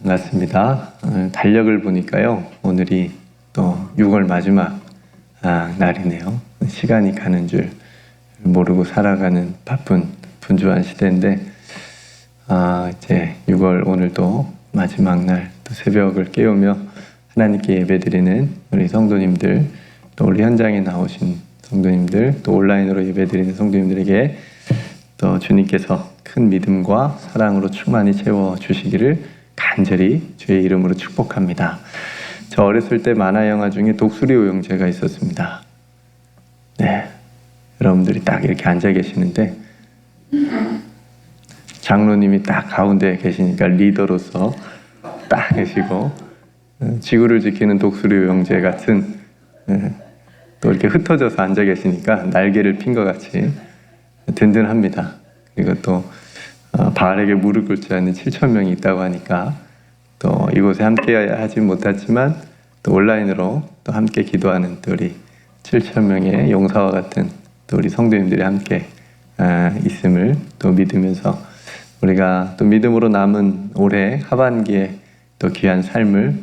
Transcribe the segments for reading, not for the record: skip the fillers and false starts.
맞습니다. 달력을 보니까요, 오늘이 또 6월 마지막 날이네요. 시간이 가는 줄 모르고 살아가는 바쁜 분주한 시대인데, 이제 6월 오늘도 마지막 날, 또 새벽을 깨우며 하나님께 예배드리는 우리 성도님들, 또 우리 현장에 나오신 성도님들, 또 온라인으로 예배드리는 성도님들에게 또 주님께서 큰 믿음과 사랑으로 충만히 채워주시기를 간절히 주의 이름으로 축복합니다. 저 어렸을 때 만화 영화 중에 독수리 오영재가 있었습니다. 네, 여러분들이 딱 이렇게 앉아 계시는데 장로님이 딱 가운데 계시니까 리더로서 딱 계시고, 지구를 지키는 독수리 오영재 같은 또 이렇게 흩어져서 앉아 계시니까 날개를 핀 것 같이 든든합니다. 그리고 또 바알에게 무릎 꿇지 않는 7,000명이 있다고 하니까 또 이곳에 함께 하지 못했지만 또 온라인으로 또 함께 기도하는 또 우리 7,000명의 용사와 같은 또 우리 성도님들이 함께 있음을 또 믿으면서 우리가 또 믿음으로 남은 올해 하반기에 또 귀한 삶을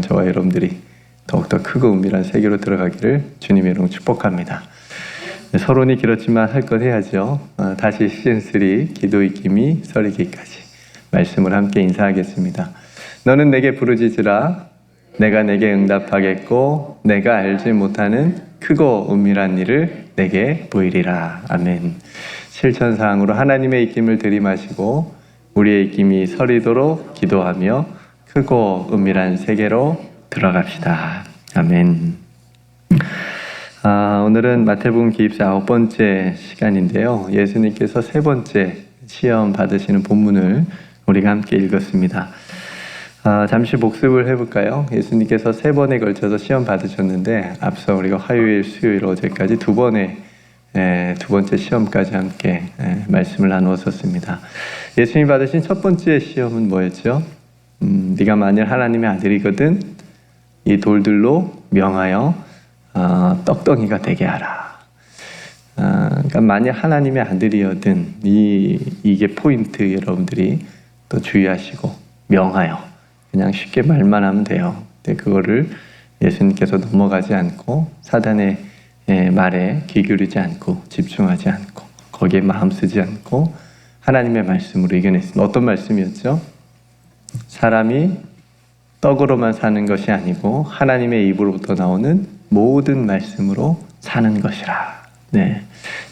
저와 여러분들이 더욱더 크고 은밀한 세계로 들어가기를 주님의 이름으로 축복합니다. 서론이 길었지만 할 것 해야죠. 다시 시즌3 기도 익힘이 서리기까지 말씀을 함께 인사하겠습니다. 너는 내게 부르짖으라. 내가 내게 응답하겠고 내가 알지 못하는 크고 은밀한 일을 내게 보이리라. 아멘. 실천사항으로 하나님의 익힘을 들이마시고 우리의 익힘이 서리도록 기도하며 크고 은밀한 세계로 들어갑시다. 아멘. 오늘은 마태복음 기입사 9번째 시간인데요. 예수님께서 3번째 시험 받으시는 본문을 우리가 함께 읽었습니다. 잠시 복습을 해볼까요? 예수님께서 3번에 걸쳐서 시험 받으셨는데 앞서 우리가 화요일, 수요일, 어제까지 두 번째 시험까지 함께 말씀을 나누었었습니다. 예수님이 받으신 첫 번째 시험은 뭐였죠? 네가 만일 하나님의 아들이거든 이 돌들로 명하여 떡덩이가 되게 하라. 그러니까 만약 하나님의 아들이었든 이게 포인트. 여러분들이 또 주의하시고 명하여, 그냥 쉽게 말만 하면 돼요. 근데 그거를 예수님께서 넘어가지 않고 사단의 말에 귀 기울이지 않고 집중하지 않고 거기에 마음 쓰지 않고 하나님의 말씀으로 이겨냈습니다. 어떤 말씀이었죠? 사람이 떡으로만 사는 것이 아니고 하나님의 입으로부터 나오는 모든 말씀으로 사는 것이라. 네,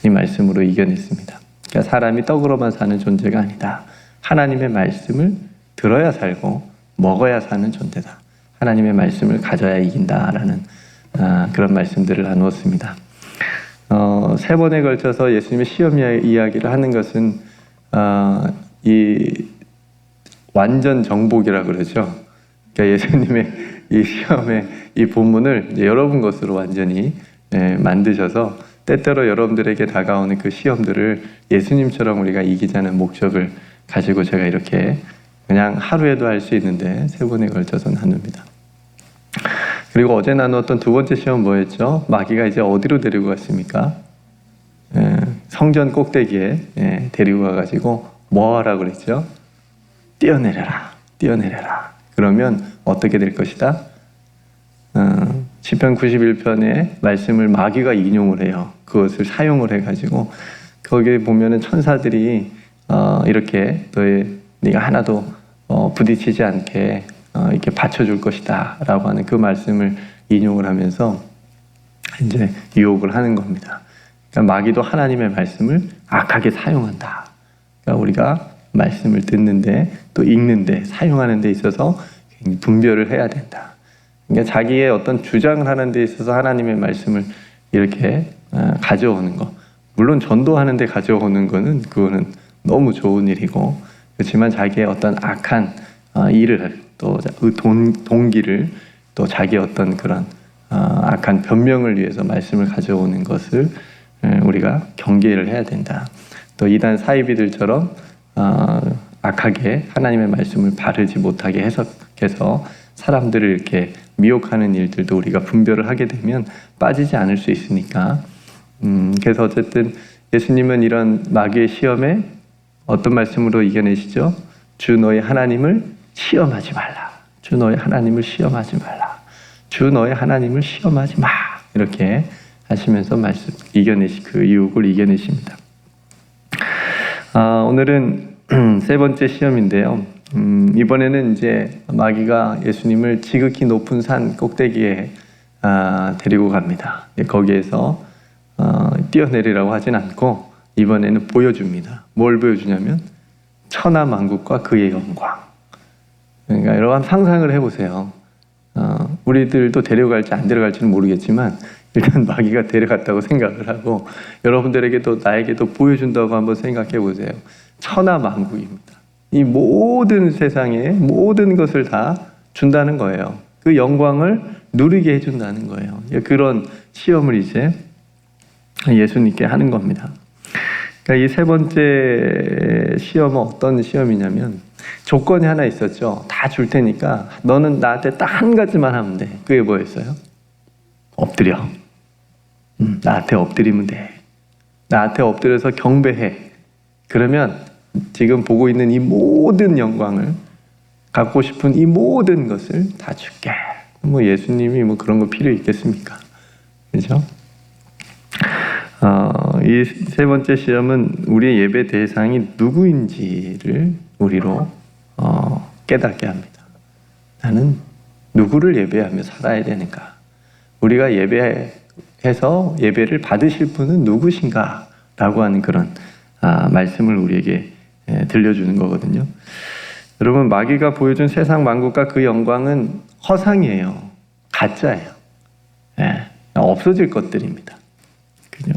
이 말씀으로 이겨냈습니다. 그러니까 사람이 떡으로만 사는 존재가 아니다. 하나님의 말씀을 들어야 살고 먹어야 사는 존재다. 하나님의 말씀을 가져야 이긴다라는 그런 말씀들을 나누었습니다. 3번에 걸쳐서 예수님의 시험 이야기를 하는 것은 이 완전 정복이라고 그러죠. 그러니까 예수님의 이 시험의 이 본문을 여러분 것으로 완전히 만드셔서 때때로 여러분들에게 다가오는 그 시험들을 예수님처럼 우리가 이기자는 목적을 가지고 제가 이렇게 그냥 하루에도 할 수 있는데 3번에 걸쳐서 나눕니다. 그리고 어제 나누었던 두 번째 시험은 뭐였죠? 마귀가 이제 어디로 데리고 갔습니까? 성전 꼭대기에 데리고 가가지고 뭐 하라고 그랬죠? 뛰어내려라. 뛰어내려라. 그러면 어떻게 될 것이다? 시편 91편의 말씀을 마귀가 인용을 해요. 그것을 사용을 해가지고 거기에 보면은 천사들이 이렇게 네가 하나도 부딪히지 않게 이렇게 받쳐줄 것이다 라고 하는 그 말씀을 인용을 하면서 이제 유혹을 하는 겁니다. 그러니까 마귀도 하나님의 말씀을 악하게 사용한다. 그러니까 우리가 말씀을 듣는데 또 읽는데 사용하는 데 있어서 분별을 해야 된다. 그러니까 자기의 어떤 주장을 하는 데 있어서 하나님의 말씀을 이렇게 가져오는 거, 물론 전도하는 데 가져오는 거는 그거는 너무 좋은 일이고, 그렇지만 자기의 어떤 악한 일을 또 동기를 또 자기의 어떤 그런 악한 변명을 위해서 말씀을 가져오는 것을 우리가 경계를 해야 된다. 또 이단 사이비들처럼 악하게 하나님의 말씀을 바르지 못하게 해석해서 사람들을 이렇게 미혹하는 일들도 우리가 분별을 하게 되면 빠지지 않을 수 있으니까. 그래서 어쨌든 예수님은 이런 마귀의 시험에 어떤 말씀으로 이겨내시죠? 주 너희 하나님을 시험하지 말라. 주 너의 하나님을 시험하지 말라. 주 너의 하나님을 시험하지 마. 이렇게 하시면서 그 유혹을 이겨내십니다. 오늘은 세 번째 시험인데요. 이번에는 이제 마귀가 예수님을 지극히 높은 산 꼭대기에 데리고 갑니다. 거기에서 뛰어내리라고 하진 않고 이번에는 보여줍니다. 뭘 보여주냐면 천하만국과 그의 영광. 그러니까 여러분 상상을 해보세요. 우리들도 데려갈지 안 데려갈지는 모르겠지만 일단 마귀가 데려갔다고 생각을 하고 여러분들에게도 나에게도 보여준다고 한번 생각해 보세요. 천하만국입니다. 이 모든 세상에 모든 것을 다 준다는 거예요. 그 영광을 누리게 해준다는 거예요. 그런 시험을 이제 예수님께 하는 겁니다. 그러니까 이 세 번째 시험은 어떤 시험이냐면 조건이 하나 있었죠. 다 줄 테니까 너는 나한테 딱 한 가지만 하면 돼. 그게 뭐였어요? 엎드려. 나한테 엎드리면 돼. 나한테 엎드려서 경배해. 그러면 지금 보고 있는 이 모든 영광을, 갖고 싶은 이 모든 것을 다 줄게. 뭐 예수님이 뭐 그런 거 필요 있겠습니까? 그죠? 이 세 번째 시험은 우리의 예배 대상이 누구인지를 우리로 깨닫게 합니다. 나는 누구를 예배하며 살아야 되는가? 우리가 예배해서 예배를 받으실 분은 누구신가? 라고 하는 그런 말씀을 우리에게 들려주는 거거든요. 여러분, 마귀가 보여준 세상 만국과 그 영광은 허상이에요. 가짜예요. 없어질 것들입니다. 그죠?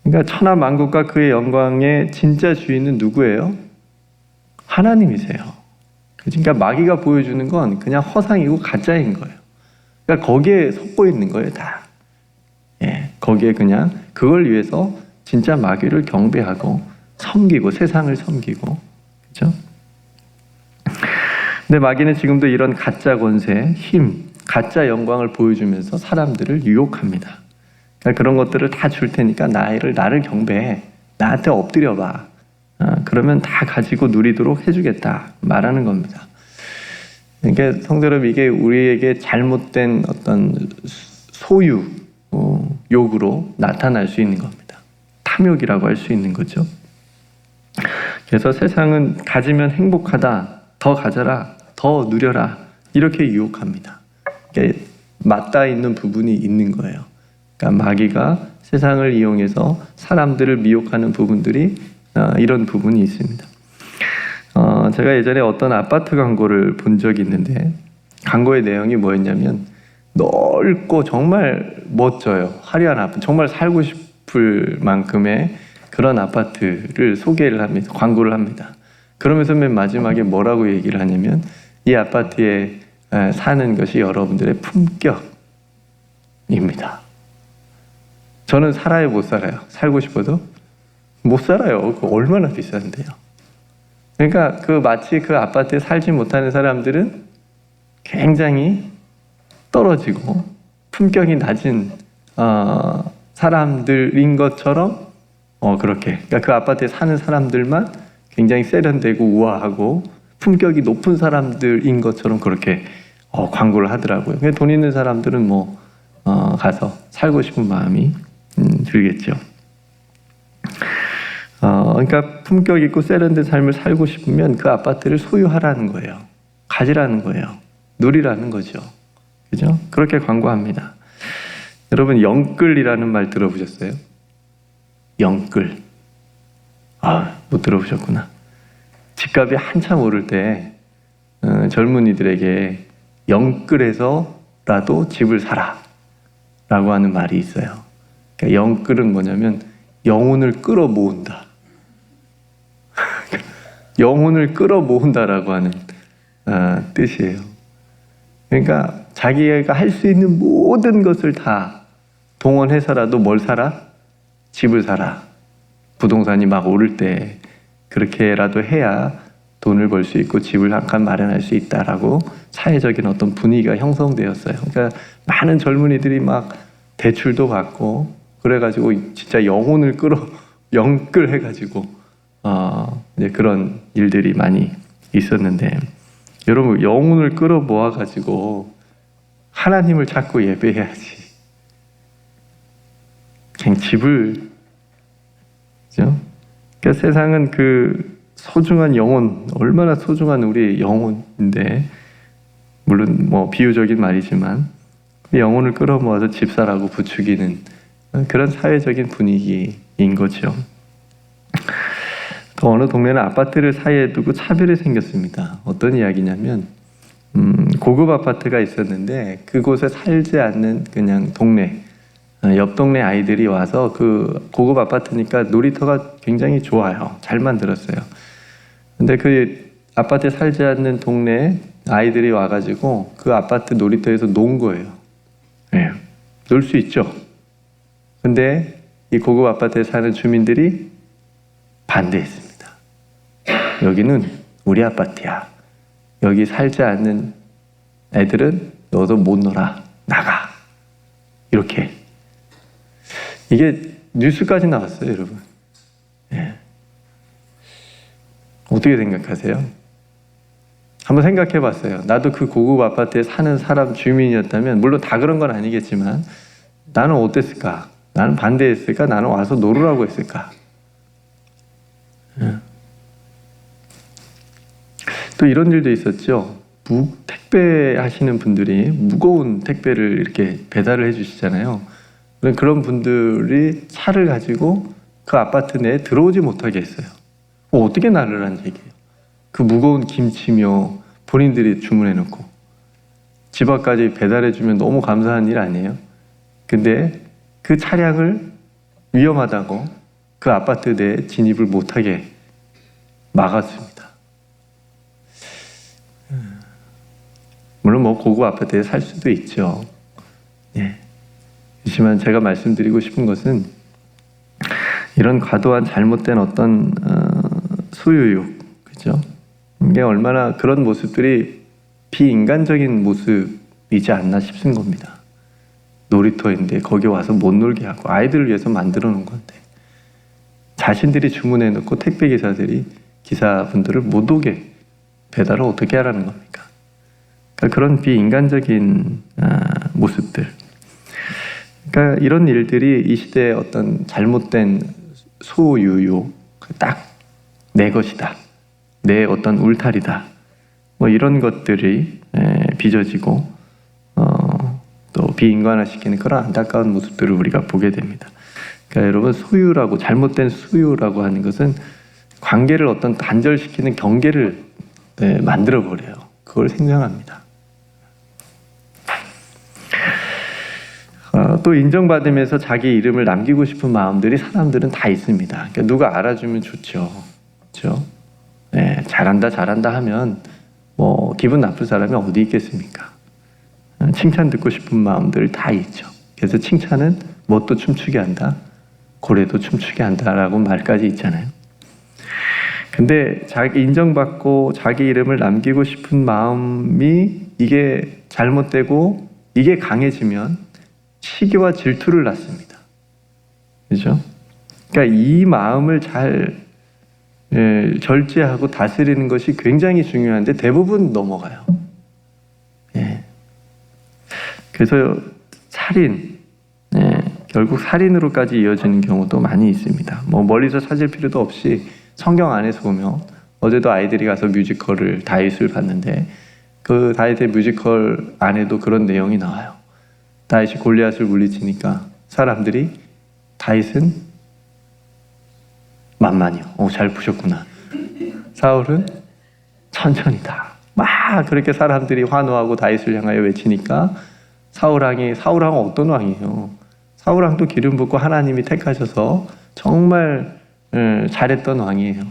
그러니까 천하 만국과 그의 영광의 진짜 주인은 누구예요? 하나님이세요. 그러니까 마귀가 보여주는 건 그냥 허상이고 가짜인 거예요. 그러니까 거기에 속고 있는 거예요, 다. 거기에 그냥 그걸 위해서 진짜 마귀를 경배하고 섬기고 세상을 섬기고, 그렇죠? 근데 마귀는 지금도 이런 가짜 권세, 힘, 가짜 영광을 보여주면서 사람들을 유혹합니다. 그러니까 그런 것들을 다 줄 테니까 나를 경배해. 나한테 엎드려봐. 그러면 다 가지고 누리도록 해주겠다. 말하는 겁니다. 그러니까 성도 여러분, 이게 우리에게 잘못된 어떤 소유, 욕으로 나타날 수 있는 겁니다. 탐욕이라고 할 수 있는 거죠. 그래서 세상은 가지면 행복하다, 더 가져라, 더 누려라, 이렇게 유혹합니다. 그러니까 맞닿아 있는 부분이 있는 거예요. 그러니까 마귀가 세상을 이용해서 사람들을 미혹하는 부분들이 이런 부분이 있습니다. 제가 예전에 어떤 아파트 광고를 본 적이 있는데 광고의 내용이 뭐였냐면 넓고 정말 멋져요. 화려한 아파트, 정말 살고 싶을 만큼의 그런 아파트를 소개를 합니다. 광고를 합니다. 그러면서 맨 마지막에 뭐라고 얘기를 하냐면 이 아파트에 사는 것이 여러분들의 품격입니다. 저는 살아요, 못 살아요? 살고 싶어도 못 살아요. 그거 얼마나 비싼데요. 그러니까 마치 그 아파트에 살지 못하는 사람들은 굉장히 떨어지고 품격이 낮은 사람들인 것처럼 그렇게, 그러니까 그 아파트에 사는 사람들만 굉장히 세련되고 우아하고 품격이 높은 사람들인 것처럼 그렇게 광고를 하더라고요. 돈 있는 사람들은 가서 살고 싶은 마음이 들겠죠. 그러니까 품격 있고 세련된 삶을 살고 싶으면 그 아파트를 소유하라는 거예요. 가지라는 거예요. 누리라는 거죠. 그죠? 그렇게 광고합니다. 여러분, 영끌이라는 말 들어보셨어요? 영끌. 못 들어보셨구나. 집값이 한참 오를 때 젊은이들에게 영끌해서라도 집을 사라 라고 하는 말이 있어요. 그러니까 영끌은 뭐냐면 영혼을 끌어모은다. 영혼을 끌어모은다라고 하는 뜻이에요. 그러니까 자기가 할 수 있는 모든 것을 다 동원해서라도 뭘 사라? 집을 사라. 부동산이 막 오를 때 그렇게라도 해야 돈을 벌 수 있고 집을 한 칸 마련할 수 있다라고 사회적인 어떤 분위기가 형성되었어요. 그러니까 많은 젊은이들이 막 대출도 받고 그래가지고 진짜 영혼을 영끌해가지고 이제 그런 일들이 많이 있었는데, 여러분, 영혼을 끌어 모아가지고 하나님을 찾고 예배해야지. 그냥 집을, 그죠? 그러니까 세상은 그 소중한 영혼, 얼마나 소중한 우리 영혼인데, 물론 뭐 비유적인 말이지만 영혼을 끌어모아서 집사라고 부추기는 그런 사회적인 분위기인 거죠. 또 어느 동네는 아파트를 사이에 두고 차별이 생겼습니다. 어떤 이야기냐면 고급 아파트가 있었는데 그곳에 살지 않는 그냥 동네, 옆 동네 아이들이 와서 그 고급 아파트니까 놀이터가 굉장히 좋아요. 잘 만들었어요. 근데 그 아파트에 살지 않는 동네 아이들이 와가지고 그 아파트 놀이터에서 논 거예요. 네. 놀 수 있죠. 근데 이 고급 아파트에 사는 주민들이 반대했습니다. 여기는 우리 아파트야. 여기 살지 않는 애들은 너도 못 놀아. 나가. 이렇게. 이게 뉴스까지 나왔어요, 여러분. 예. 어떻게 생각하세요? 한번 생각해 봤어요. 나도 그 고급 아파트에 사는 사람 주민이었다면, 물론 다 그런 건 아니겠지만, 나는 어땠을까? 나는 반대했을까? 나는 와서 놀으라고 했을까? 예. 또 이런 일도 있었죠. 택배 하시는 분들이 무거운 택배를 이렇게 배달을 해주시잖아요. 그런 분들이 차를 가지고 그 아파트 내에 들어오지 못하게 했어요. 어떻게 나르라는 얘기예요. 그 무거운 김치며 본인들이 주문해놓고 집 앞까지 배달해주면 너무 감사한 일 아니에요? 근데 그 차량을 위험하다고 그 아파트 내에 진입을 못하게 막았습니다. 물론 뭐 고급 아파트에 살 수도 있죠. 예. 하지만 제가 말씀드리고 싶은 것은 이런 과도한 잘못된 어떤 소유욕, 그죠? 이게 얼마나 그런 모습들이 비인간적인 모습이지 않나 싶은 겁니다. 놀이터인데 거기 와서 못 놀게 하고 아이들을 위해서 만들어 놓은 건데 자신들이 주문해 놓고 택배 기사분들을 못 오게 배달을 어떻게 하라는 겁니까? 그러니까 그런 비인간적인 모습들. 그러니까 이런 일들이 이 시대의 어떤 잘못된 소유욕, 딱 내 것이다, 내 어떤 울타리다, 뭐 이런 것들이 빚어지고 또 비인간화시키는 그런 안타까운 모습들을 우리가 보게 됩니다. 그러니까 여러분, 소유라고, 잘못된 소유라고 하는 것은 관계를 어떤 단절시키는 경계를 만들어 버려요. 그걸 생각합니다. 또 인정받으면서 자기 이름을 남기고 싶은 마음들이 사람들은 다 있습니다. 그러니까 누가 알아주면 좋죠. 그렇죠? 네, 잘한다 하면 뭐 기분 나쁠 사람이 어디 있겠습니까? 칭찬 듣고 싶은 마음들 다 있죠. 그래서 칭찬은 뭣도 춤추게 한다, 고래도 춤추게 한다라고 말까지 있잖아요. 근데 자기 인정받고 자기 이름을 남기고 싶은 마음이 이게 잘못되고 이게 강해지면 시기와 질투를 낳습니다. 그렇죠? 그러니까 이 마음을 잘 절제하고 다스리는 것이 굉장히 중요한데 대부분 넘어가요. 예. 그래서 살인, 결국 살인으로까지 이어지는 경우도 많이 있습니다. 뭐 멀리서 찾을 필요도 없이 성경 안에서 보면, 어제도 아이들이 가서 뮤지컬을 다윗을 봤는데 그 다윗의 뮤지컬 안에도 그런 내용이 나와요. 다윗이 골리앗을 물리치니까 사람들이 다윗은 만만이요. 잘 보셨구나. 사울은 천천히다. 막 그렇게 사람들이 환호하고 다윗을 향하여 외치니까 사울왕은 어떤 왕이에요? 사울왕도 기름 붓고 하나님이 택하셔서 정말 잘했던 왕이에요.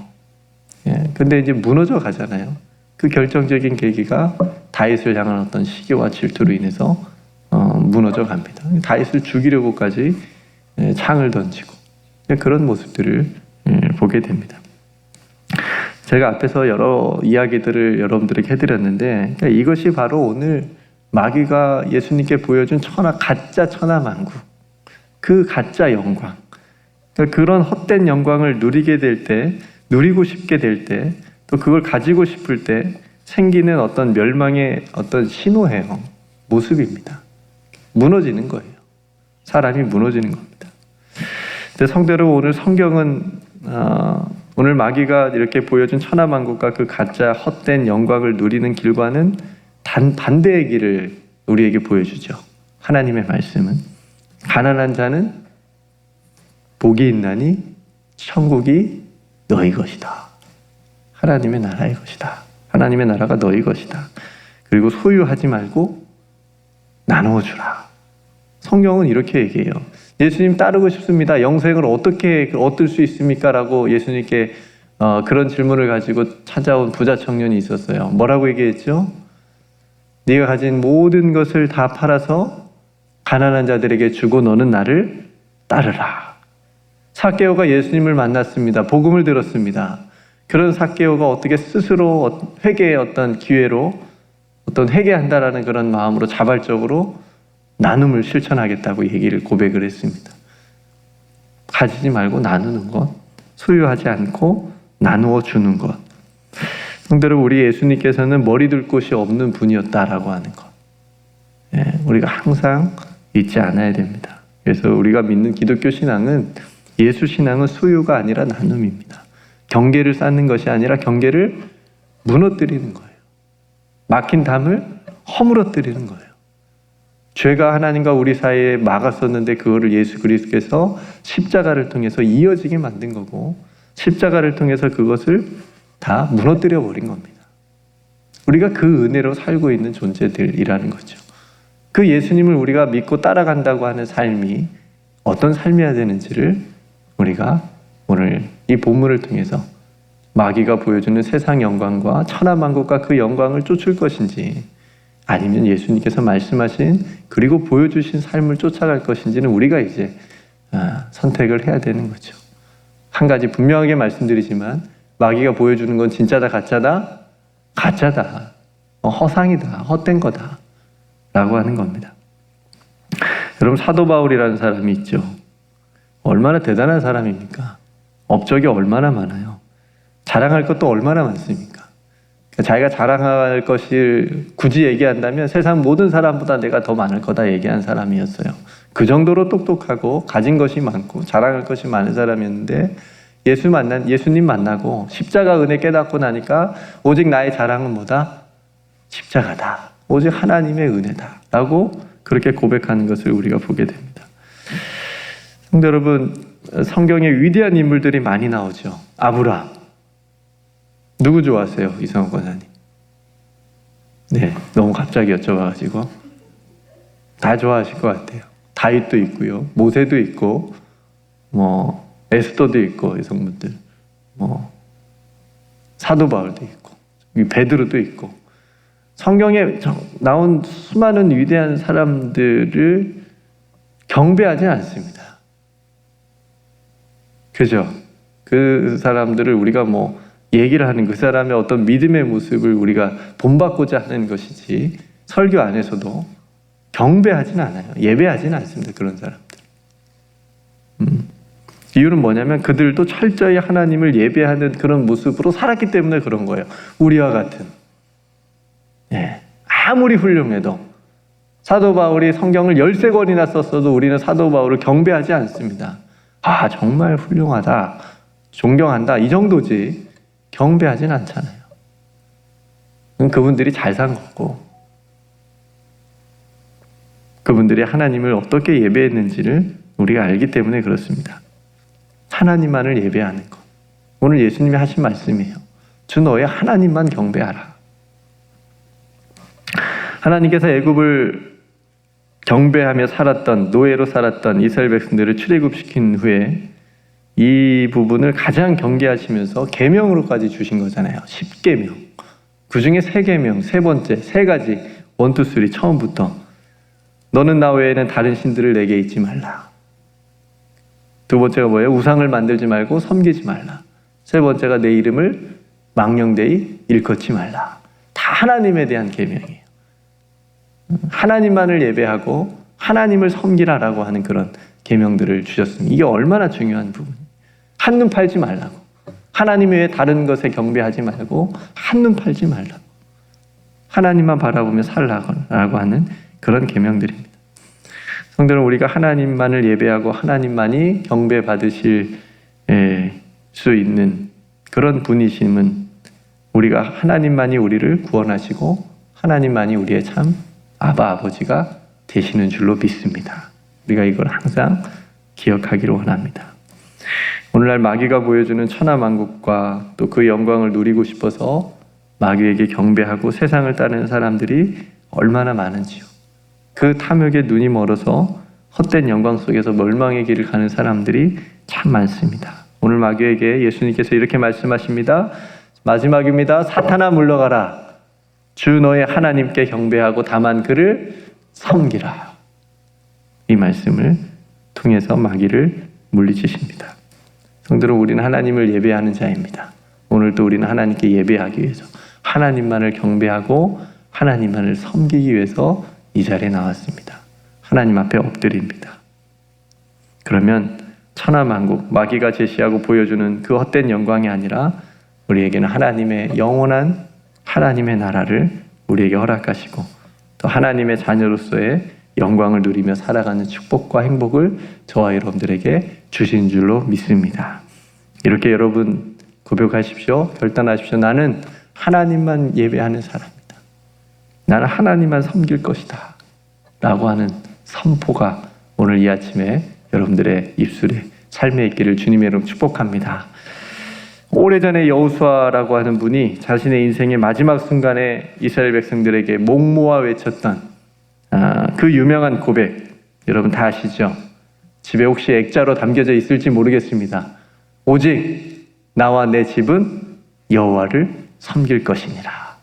근데 이제 무너져 가잖아요. 그 결정적인 계기가 다윗을 향한 어떤 시기와 질투로 인해서 무너져 갑니다. 다윗을 죽이려고까지 창을 던지고 그런 모습들을 보게 됩니다. 제가 앞에서 여러 이야기들을 여러분들에게 해드렸는데 이것이 바로 오늘 마귀가 예수님께 보여준 가짜 천하만국, 그 가짜 영광, 그런 헛된 영광을 누리게 될 때, 누리고 싶게 될 때, 또 그걸 가지고 싶을 때 생기는 어떤 멸망의 어떤 신호예요. 모습입니다. 무너지는 거예요. 사람이 무너지는 겁니다. 근데 성도 여러분, 오늘 성경은 오늘 마귀가 이렇게 보여준 천하만국과 그 가짜 헛된 영광을 누리는 길과는 반대의 길을 우리에게 보여주죠. 하나님의 말씀은 가난한 자는 복이 있나니 천국이 너희 것이다. 하나님의 나라의 것이다. 하나님의 나라가 너희 것이다. 그리고 소유하지 말고 나누어 주라. 성경은 이렇게 얘기해요. 예수님 따르고 싶습니다. 영생을 어떻게 얻을 수 있습니까? 라고 예수님께 그런 질문을 가지고 찾아온 부자 청년이 있었어요. 뭐라고 얘기했죠? 네가 가진 모든 것을 다 팔아서 가난한 자들에게 주고 너는 나를 따르라. 삭개오가 예수님을 만났습니다. 복음을 들었습니다. 그런 삭개오가 어떻게 스스로 회개의 어떤 기회로 어떤 회개한다라는 그런 마음으로 자발적으로 나눔을 실천하겠다고 얘기를 고백을 했습니다. 가지지 말고 나누는 것, 소유하지 않고 나누어 주는 것. 성도 여러분, 우리 예수님께서는 머리 둘 곳이 없는 분이었다라고 하는 것. 우리가 항상 잊지 않아야 됩니다. 그래서 우리가 믿는 기독교 신앙은, 예수 신앙은 소유가 아니라 나눔입니다. 경계를 쌓는 것이 아니라 경계를 무너뜨리는 거예요. 막힌 담을 허물어뜨리는 거예요. 죄가 하나님과 우리 사이에 막았었는데 그거를 예수 그리스도께서 십자가를 통해서 이어지게 만든 거고, 십자가를 통해서 그것을 다 무너뜨려 버린 겁니다. 우리가 그 은혜로 살고 있는 존재들이라는 거죠. 그 예수님을 우리가 믿고 따라간다고 하는 삶이 어떤 삶이어야 되는지를 우리가 오늘 이 본문을 통해서 마귀가 보여주는 세상 영광과 천하만국과 그 영광을 쫓을 것인지, 아니면 예수님께서 말씀하신 그리고 보여주신 삶을 쫓아갈 것인지는 우리가 이제 선택을 해야 되는 거죠. 한 가지 분명하게 말씀드리지만, 마귀가 보여주는 건 진짜다 가짜다? 가짜다. 허상이다. 헛된 거다. 라고 하는 겁니다. 여러분, 사도 바울이라는 사람이 있죠. 얼마나 대단한 사람입니까? 업적이 얼마나 많아요. 자랑할 것도 얼마나 많습니까? 자기가 자랑할 것을 굳이 얘기한다면 세상 모든 사람보다 내가 더 많을 거다 얘기한 사람이었어요. 그 정도로 똑똑하고 가진 것이 많고 자랑할 것이 많은 사람이었는데, 예수님 만나고 십자가 은혜 깨닫고 나니까 오직 나의 자랑은 뭐다? 십자가다. 오직 하나님의 은혜다. 라고 그렇게 고백하는 것을 우리가 보게 됩니다. 성도 여러분, 성경에 위대한 인물들이 많이 나오죠. 아브라함. 누구 좋아하세요? 이성호 권사님. 네, 너무 갑자기 여쭤봐가지고. 다 좋아하실 것 같아요. 다윗도 있고요. 모세도 있고, 에스더도 있고, 여성분들. 사도 바울도 있고, 베드로도 있고. 성경에 나온 수많은 위대한 사람들을 경배하지 않습니다. 그죠? 그 사람들을 우리가 얘기를 하는, 그 사람의 어떤 믿음의 모습을 우리가 본받고자 하는 것이지, 설교 안에서도 경배하진 않아요. 예배하진 않습니다. 그런 사람들. 이유는 뭐냐면 그들도 철저히 하나님을 예배하는 그런 모습으로 살았기 때문에 그런 거예요. 우리와 같은. 아무리 훌륭해도, 사도 바울이 성경을 13권이나 썼어도 우리는 사도 바울을 경배하지 않습니다. 아, 정말 훌륭하다, 존경한다, 이 정도지 경배하진 않잖아요. 그분들이 잘 산 거고, 그분들이 하나님을 어떻게 예배했는지를 우리가 알기 때문에 그렇습니다. 하나님만을 예배하는 것. 오늘 예수님이 하신 말씀이에요. 주 너의 하나님만 경배하라. 하나님께서 애굽을 경배하며 살았던, 노예로 살았던 이스라엘 백성들을 출애굽시킨 후에 이 부분을 가장 경계하시면서 계명으로까지 주신 거잖아요. 10계명. 그 중에 3계명, 세 번째, 3가지, 1, 2, 3, 처음부터. 너는 나 외에는 다른 신들을 내게 잊지 말라. 두 번째가 뭐예요? 우상을 만들지 말고 섬기지 말라. 세 번째가 내 이름을 망령되이 일컫지 말라. 다 하나님에 대한 계명이에요. 하나님만을 예배하고 하나님을 섬기라라고 하는 그런 계명들을 주셨습니다. 이게 얼마나 중요한 부분이에요. 한눈 팔지 말라고. 하나님 외에 다른 것에 경배하지 말고 한눈 팔지 말라고. 하나님만 바라보며 살라고 하는 그런 계명들입니다. 성도는 우리가 하나님만을 예배하고 하나님만이 경배받으실 수 있는 그런 분이심은 우리가 하나님만이 우리를 구원하시고 하나님만이 우리의 참 아버지가 되시는 줄로 믿습니다. 우리가 이걸 항상 기억하기를 원합니다. 오늘날 마귀가 보여주는 천하만국과 또 그 영광을 누리고 싶어서 마귀에게 경배하고 세상을 따르는 사람들이 얼마나 많은지요. 그 탐욕에 눈이 멀어서 헛된 영광 속에서 멸망의 길을 가는 사람들이 참 많습니다. 오늘 마귀에게 예수님께서 이렇게 말씀하십니다. 마지막입니다. 사탄아 물러가라. 주 너의 하나님께 경배하고 다만 그를 섬기라. 이 말씀을 통해서 마귀를 물리치십니다. 성도는 우리는 하나님을 예배하는 자입니다. 오늘도 우리는 하나님께 예배하기 위해서 하나님만을 경배하고 하나님만을 섬기기 위해서 이 자리에 나왔습니다. 하나님 앞에 엎드립니다. 그러면 천하만국, 마귀가 제시하고 보여주는 그 헛된 영광이 아니라 우리에게는 하나님의 영원한 하나님의 나라를 우리에게 허락하시고 또 하나님의 자녀로서의 영광을 누리며 살아가는 축복과 행복을 저와 여러분들에게 주신 줄로 믿습니다. 이렇게 여러분 고백하십시오. 결단하십시오. 나는 하나님만 예배하는 사람이다. 나는 하나님만 섬길 것이다. 라고 하는 선포가 오늘 이 아침에 여러분들의 입술에 삶에 있기를 주님의 이름으로 축복합니다. 오래전에 여호수아라고 하는 분이 자신의 인생의 마지막 순간에 이스라엘 백성들에게 목 모아 외쳤던 그 유명한 고백, 여러분 다 아시죠? 집에 혹시 액자로 담겨져 있을지 모르겠습니다. 오직 나와 내 집은 여호와를 섬길 것이니라.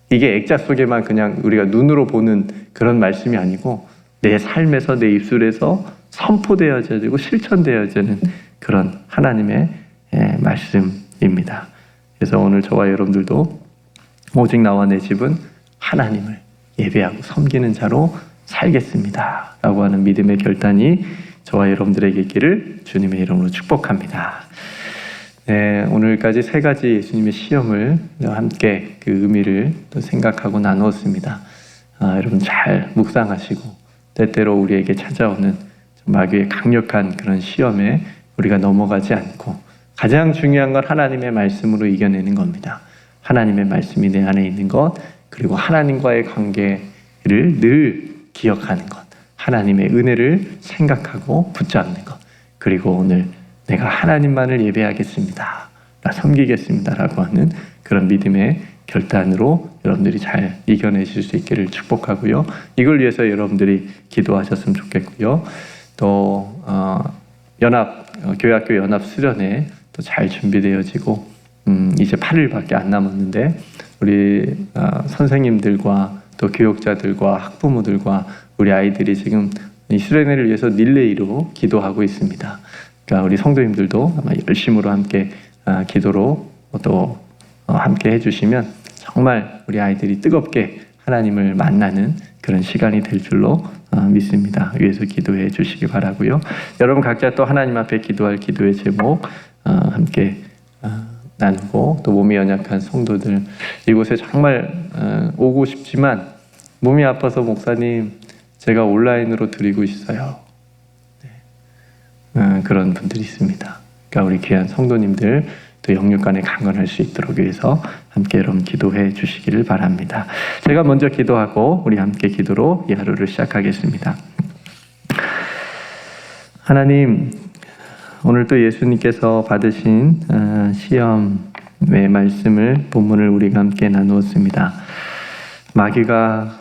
이게 액자 속에만 그냥 우리가 눈으로 보는 그런 말씀이 아니고 내 삶에서 내 입술에서 선포되어지고 실천되어지는 그런 하나님의 말씀입니다. 그래서 오늘 저와 여러분들도 오직 나와 내 집은 하나님을 예배하고 섬기는 자로 살겠습니다 라고 하는 믿음의 결단이 저와 여러분들에게 있기를 주님의 이름으로 축복합니다. 네, 오늘까지 세 가지 예수님의 시험을 함께 그 의미를 또 생각하고 나누었습니다. 여러분 잘 묵상하시고 때때로 우리에게 찾아오는 마귀의 강력한 그런 시험에 우리가 넘어가지 않고 가장 중요한 건 하나님의 말씀으로 이겨내는 겁니다. 하나님의 말씀이 내 안에 있는 것, 그리고 하나님과의 관계를 늘 기억하는 것, 하나님의 은혜를 생각하고 붙잡는 것, 그리고 오늘 내가 하나님만을 예배하겠습니다, 섬기겠습니다 라고 하는 그런 믿음의 결단으로 여러분들이 잘 이겨내실 수 있기를 축복하고요. 이걸 위해서 여러분들이 기도하셨으면 좋겠고요. 또 교회학교 연합 수련회 또 잘 준비되어지고 이제 8일밖에 안 남았는데 우리 선생님들과 또 교육자들과 학부모들과 우리 아이들이 지금 이 수련회를 위해서 릴레이로 기도하고 있습니다. 그러니까 우리 성도님들도 아마 열심으로 함께 기도로 또 함께 해주시면 정말 우리 아이들이 뜨겁게 하나님을 만나는 그런 시간이 될 줄로 믿습니다. 위에서 기도해 주시기 바라고요. 여러분 각자 또 하나님 앞에 기도할 기도의 제목 함께 나누고 또 몸이 연약한 성도들 이곳에 정말 오고 싶지만 몸이 아파서 목사님 제가 온라인으로 드리고 있어요. 그런 분들이 있습니다. 그러니까 우리 귀한 성도님들 또 영육간에 강건할 수 있도록 위해서 함께 여러분 기도해 주시기를 바랍니다. 제가 먼저 기도하고 우리 함께 기도로 이 하루를 시작하겠습니다. 하나님, 오늘 또 예수님께서 받으신 시험의 말씀을 본문을 우리가 함께 나누었습니다. 마귀가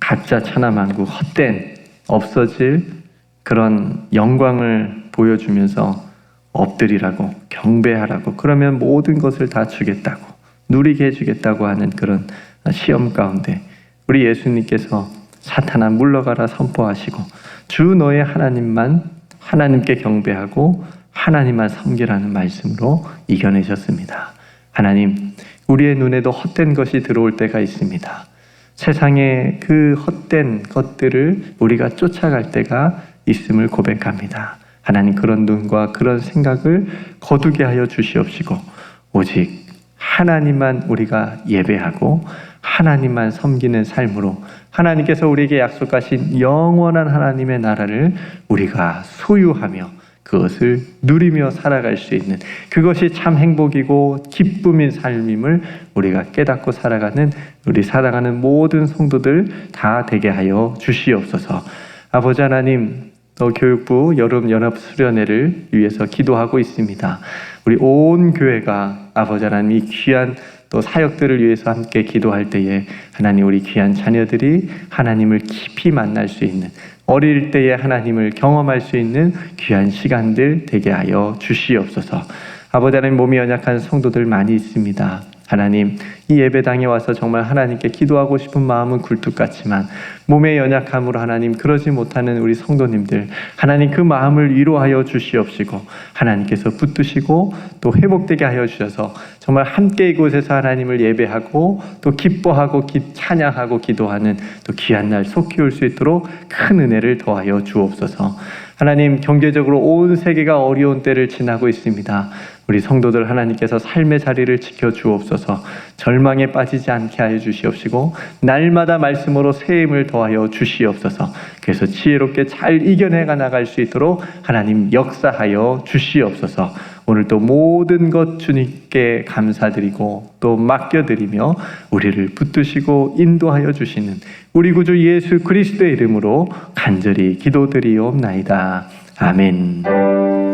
가짜 천하만국 헛된 없어질 그런 영광을 보여주면서 엎드리라고 경배하라고 그러면 모든 것을 다 주겠다고 누리게 해주겠다고 하는 그런 시험 가운데 우리 예수님께서 사탄아 물러가라 선포하시고 주 너의 하나님께 경배하고 하나님만 섬기라는 말씀으로 이겨내셨습니다. 하나님, 우리의 눈에도 헛된 것이 들어올 때가 있습니다. 세상의 그 헛된 것들을 우리가 쫓아갈 때가 있음을 고백합니다. 하나님, 그런 눈과 그런 생각을 거두게 하여 주시옵시고 오직 하나님만 우리가 예배하고 하나님만 섬기는 삶으로 하나님께서 우리에게 약속하신 영원한 하나님의 나라를 우리가 소유하며 그것을 누리며 살아갈 수 있는, 그것이 참 행복이고 기쁨인 삶임을 우리가 깨닫고 살아가는 우리 사랑하는 모든 성도들 다 되게 하여 주시옵소서. 아버지 하나님, 또 교육부 여름 연합 수련회를 위해서 기도하고 있습니다. 우리 온 교회가 아버지 하나님 이 귀한 또 사역들을 위해서 함께 기도할 때에 하나님, 우리 귀한 자녀들이 하나님을 깊이 만날 수 있는, 어릴 때에 하나님을 경험할 수 있는 귀한 시간들 되게 하여 주시옵소서. 아버지 하나님, 몸이 연약한 성도들 많이 있습니다. 하나님, 이 예배당에 와서 정말 하나님께 기도하고 싶은 마음은 굴뚝 같지만 몸의 연약함으로 하나님 그러지 못하는 우리 성도님들, 하나님 그 마음을 위로하여 주시옵시고 하나님께서 붙드시고 또 회복되게 하여 주셔서 정말 함께 이곳에서 하나님을 예배하고 또 기뻐하고 찬양하고 기도하는 또 귀한 날 속히 올 수 있도록 큰 은혜를 더하여 주옵소서. 하나님, 경제적으로 온 세계가 어려운 때를 지나고 있습니다. 우리 성도들 하나님께서 삶의 자리를 지켜 주옵소서. 절망에 빠지지 않게 하여 주시옵시고 날마다 말씀으로 새 힘을 더하여 주시옵소서. 그래서 지혜롭게 잘 이겨내가 나갈 수 있도록 하나님 역사하여 주시옵소서. 오늘 또 모든 것 주님께 감사드리고 또 맡겨드리며 우리를 붙드시고 인도하여 주시는 우리 구주 예수 그리스도의 이름으로 간절히 기도드리옵나이다. 아멘.